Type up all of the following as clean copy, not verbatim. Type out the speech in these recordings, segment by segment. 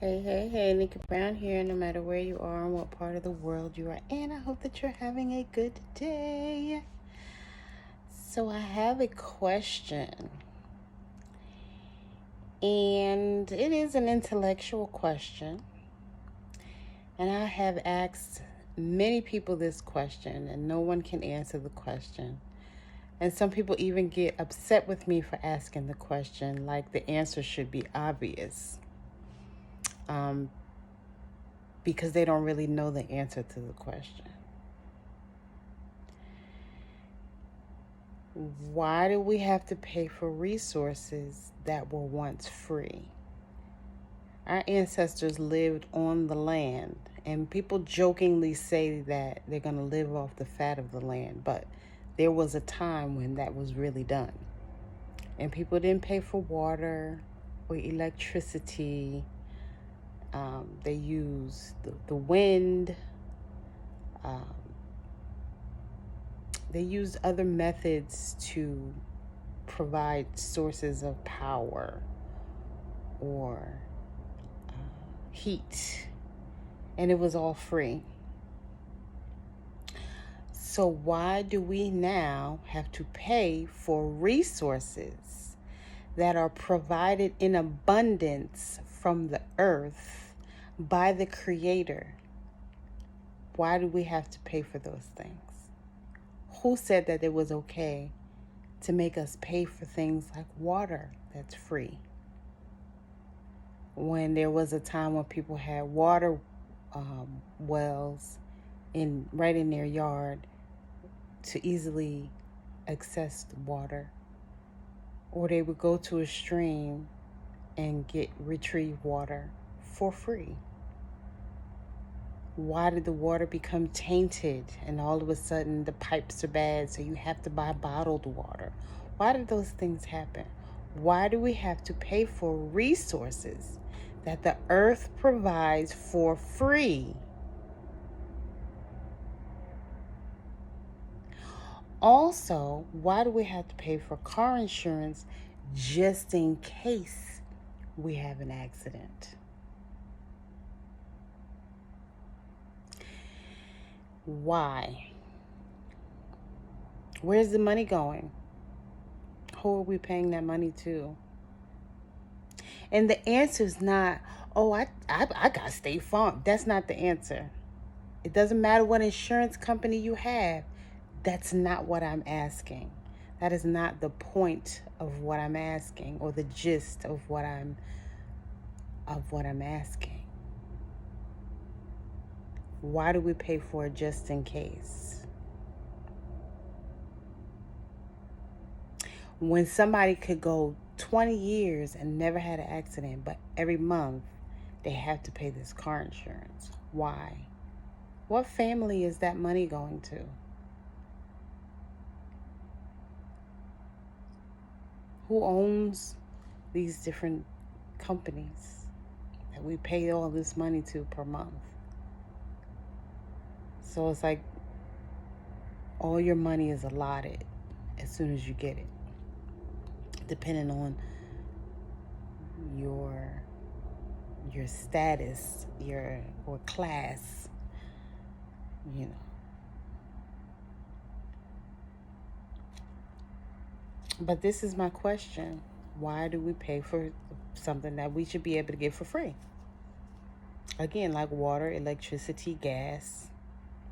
Hey, Nikki Brown here. No matter where you are and what part of the world you are in, I hope that you're having a good day. So, I have a question, and it is an intellectual question. And I have asked many people this question, and no one can answer the question. And some people even get upset with me for asking the question, like the answer should be obvious. Because they don't really know the answer to the question. Why do we have to pay for resources that were once free? Our ancestors lived on the land, and people jokingly say that they're going to live off the fat of the land, but there was a time when that was really done. And people didn't pay for water or electricity. They used the wind. They used other methods to provide sources of power or heat, and it was all free. So why do we now have to pay for resources that are provided in abundance from the earth by the Creator? Why do we have to pay for those things? Who said that it was okay to make us pay for things like water that's free? When there was a time when people had water wells right in their yard to easily access the water, or they would go to a stream and retrieve water for free. Why did the water become tainted and all of a sudden the pipes are bad, so you have to buy bottled water? Why did those things happen? Why do we have to pay for resources that the earth provides for free? Also, why do we have to pay for car insurance just in case we have an accident? Why? Where's the money going? Who are we paying that money to? And the answer is not, I got State Farm. That's not the answer. It doesn't matter what insurance company you have. That's not what I'm asking. That is not the point of what I'm asking, or the gist of what I'm asking. Why do we pay for it just in case? When somebody could go 20 years and never had an accident, but every month they have to pay this car insurance. Why? What family is that money going to? Who owns these different companies that we pay all this money to per month? So it's like all your money is allotted as soon as you get it, depending on your status, or class, you know. But this is my question. Why do we pay for something that we should be able to get for free? Again, like water, electricity, gas.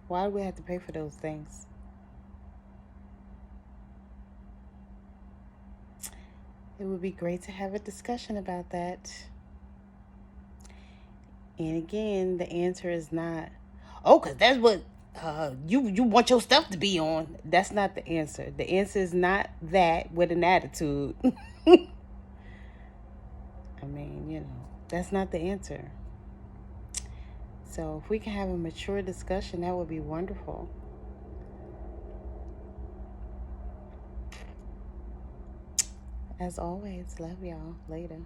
Why do we have to pay for those things? It would be great to have a discussion about that. And again, the answer is not, because that's what you want your stuff to be on. That's not the answer. The answer is not that with an attitude. I mean, that's not the answer. So if we can have a mature discussion, that would be wonderful. As always, love y'all. Later.